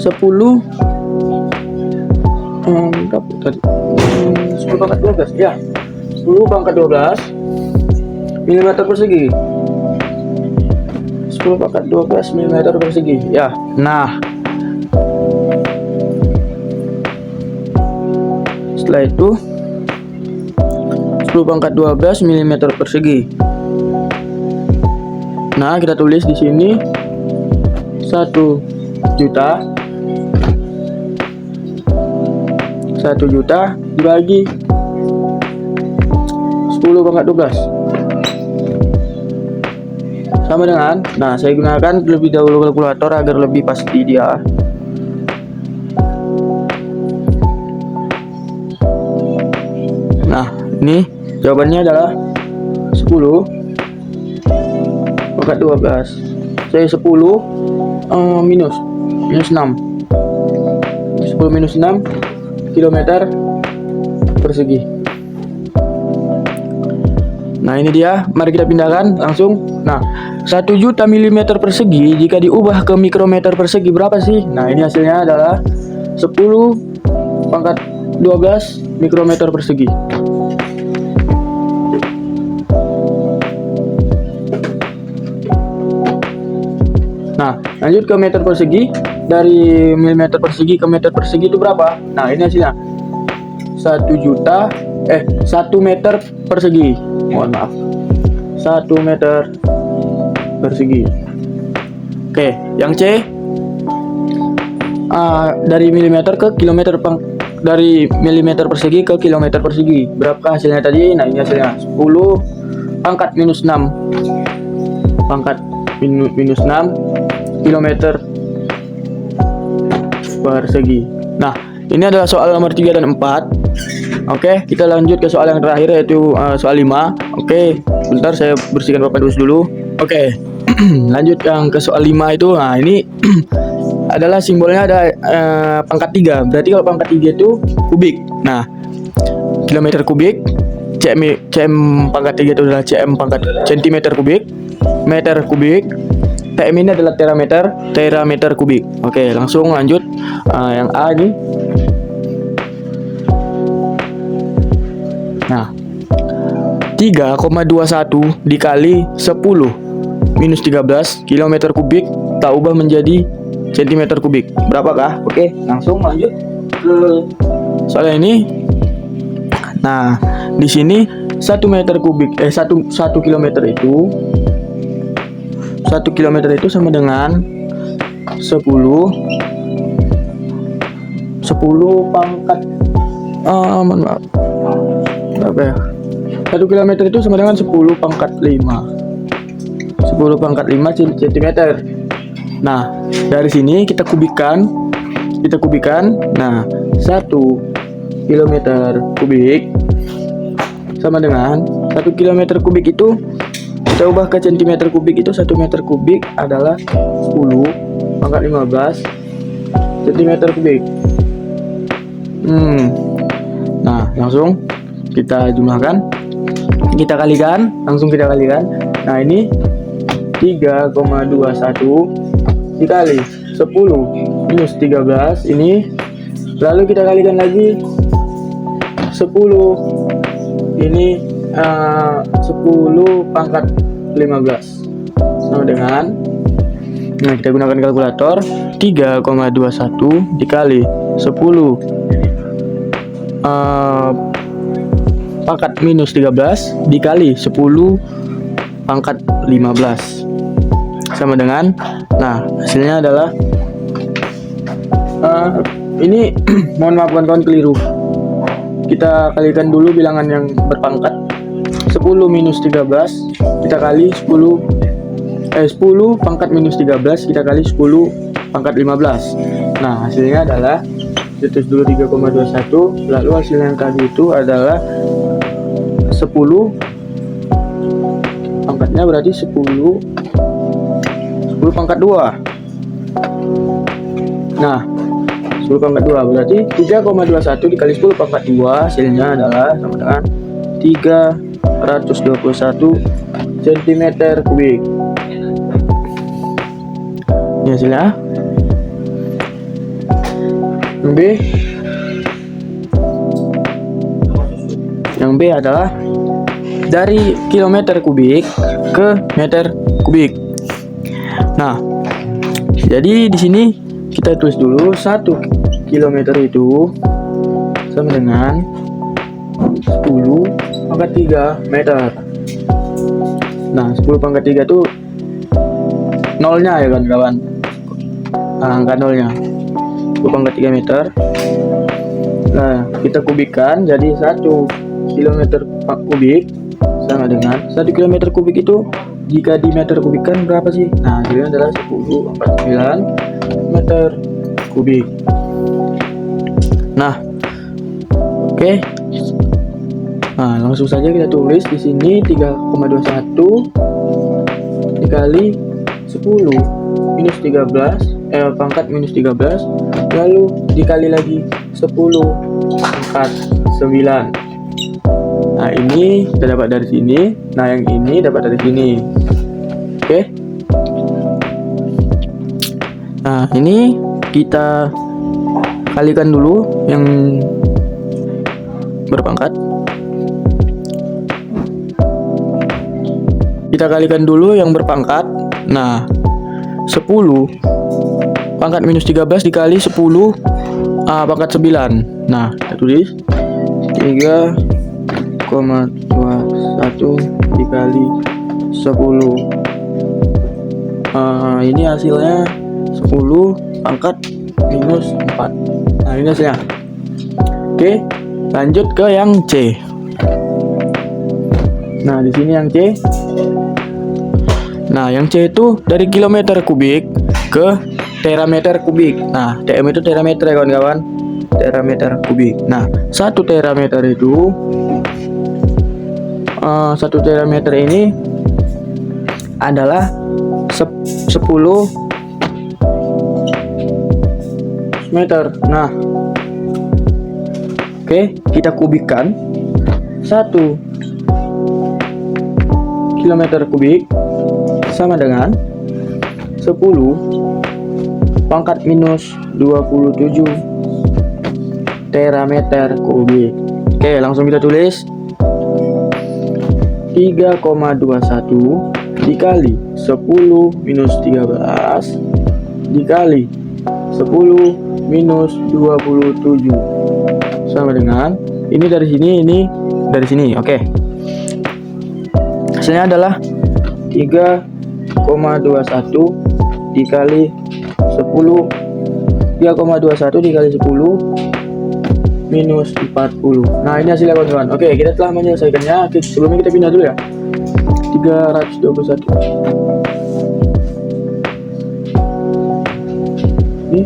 10 berapa tadi? 10 pangkat 12 ya. 10 pangkat 12 milimeter persegi. 10 pangkat 12 milimeter persegi ya. Nah setelah itu 10 pangkat 12 milimeter persegi. Nah kita tulis di sini 1 juta dibagi 10 pangkat 12 sama dengan, nah saya gunakan lebih dahulu kalkulator agar lebih pasti dia. Nah ini jawabannya adalah 10 pangkat 12. Saya 10 minus 6 kilometer persegi. Nah ini dia, mari kita pindahkan langsung. Nah 1 juta milimeter persegi jika diubah ke mikrometer persegi berapa sih? Nah ini hasilnya adalah 10 pangkat 12 mikrometer persegi. Nah lanjut ke meter persegi. Dari milimeter persegi ke meter persegi itu berapa? Nah ini hasilnya 1 meter persegi. Mohon maaf, 1 meter persegi. Oke, yang C dari milimeter ke kilometer dari milimeter persegi ke kilometer persegi. Berapa hasilnya tadi? Nah ini hasilnya 10 pangkat minus 6 kilometer persegi. Nah, ini adalah soal nomor 3 dan 4. Oke, kita lanjut ke soal yang terakhir, yaitu soal 5. Oke, bentar saya bersihkan papan tulis dulu. Oke, lanjut yang ke soal 5 itu. Nah, ini adalah simbolnya ada pangkat 3. Berarti kalau pangkat 3 itu kubik. Nah, kilometer kubik, cm pangkat 3 itu adalah cm pangkat centimeter kubik, meter kubik, tm ini adalah terameter kubik. Oke, langsung lanjut. Yang A ini. Nah, 3,21 dikali 10 minus 13 kilometer kubik tak ubah menjadi centimeter kubik. Berapakah? Oke, langsung lanjut ke soal ini. Nah, di sini 1 meter kubik 1 kilometer itu 1 kilometer itu sama dengan 10 pangkat maaf. Berapa ya? 1 kilometer itu sama dengan 10 pangkat 5 cm. Nah, dari sini kita kubikan. Nah, 1 kilometer kubik sama dengan 1 kilometer kubik itu kita ubah ke centimeter kubik, itu 1 meter kubik adalah 10 pangkat 15 centimeter kubik. Nah, langsung kita jumlahkan, kita kalikan. Nah, ini 3,21 dikali 10 minus 13 ini, lalu kita kalikan lagi 10 ini 10 pangkat 15 sama dengan, nah kita gunakan kalkulator, 3,21 dikali 10 pangkat minus 13 dikali 10 pangkat 15 sama dengan, nah hasilnya adalah ini mohon maaf kawan-kawan, keliru. Kita kalikan dulu bilangan yang berpangkat. 10 minus 13 kita kali 10 pangkat minus 13 kita kali 10 pangkat 15. Nah, hasilnya adalah, tulis dulu 3,21, lalu hasil yang tadi itu adalah 10 pangkatnya berarti 10 pangkat 2. Nah, 10 pangkat 2 berarti 3,21 dikali 10 pangkat 2, hasilnya adalah sama dengan 321 cm kubik. Ini hasilnya. Yang B adalah dari kilometer kubik ke meter kubik. Nah, jadi di sini kita tulis dulu 1 kilometer itu sama dengan 10 pangkat 3 meter. Nah, 10 pangkat 3 itu nolnya ya kan kawan, angka nolnya 10 pangkat 3 meter. Nah, kita kubikkan jadi 1 kilometer kubik sama dengan 1 kilometer kubik itu jika di meter kubikkan berapa sih? Nah, hasilnya adalah 10,49 meter kubik. Nah, oke. Nah, langsung saja kita tulis di sini 3,21 dikali 10 minus 13 pangkat minus 13, lalu dikali lagi 10 pangkat 9. Nah, ini kita dapat dari sini. Nah, yang ini dapat dari sini. Oke. Nah, ini kita kalikan dulu yang berpangkat. Kita kalikan dulu yang berpangkat. Nah, 10 pangkat minus 13 dikali 10 pangkat 9. Nah, kita tulis 3,21 dikali 10. Ini hasilnya 10 pangkat minus 4. Nah, ini hasilnya. Oke, lanjut ke yang C. Nah, di sini yang C. Nah, yang C itu dari kilometer kubik ke terameter kubik. Nah, TM itu terameter ya kawan-kawan. Terameter kubik. Nah, 1 terameter itu 1 terameter ini adalah 10 meter. Nah, oke, kita kubikkan 1 kilometer kubik sama dengan 10 pangkat minus 27 terameter kubik. Oke, langsung kita tulis 3,21 dikali 10 minus 13 dikali 10 minus 27 sama dengan ini dari sini, ini dari sini. Oke, hasilnya adalah 3,21 dikali 10 minus 40. Nah, ini hasilnya kawan-kawan. Oke, kita telah menyelesaikannya. Oke, sebelumnya kita pindah dulu ya. 321 ini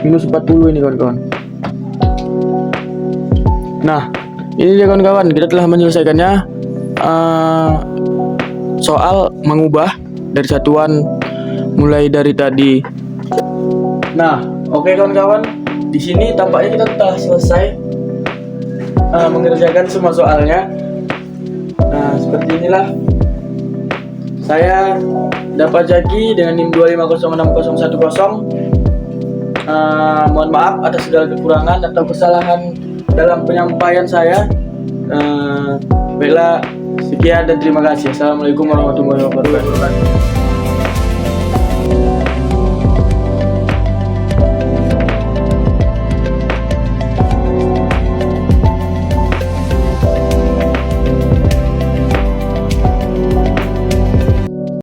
minus 40 ini kawan-kawan. Nah, ini dia kawan-kawan, kita telah menyelesaikannya. Soal mengubah dari satuan mulai dari tadi. Nah, oke kawan-kawan, di sini tampaknya kita telah selesai mengerjakan semua soalnya. Nah, seperti inilah saya dapat Jaki dengan NIM 2506010. Mohon maaf atas segala kekurangan atau kesalahan dalam penyampaian saya. Baiklah, sekian dan terima kasih. Assalamualaikum warahmatullahi wabarakatuh.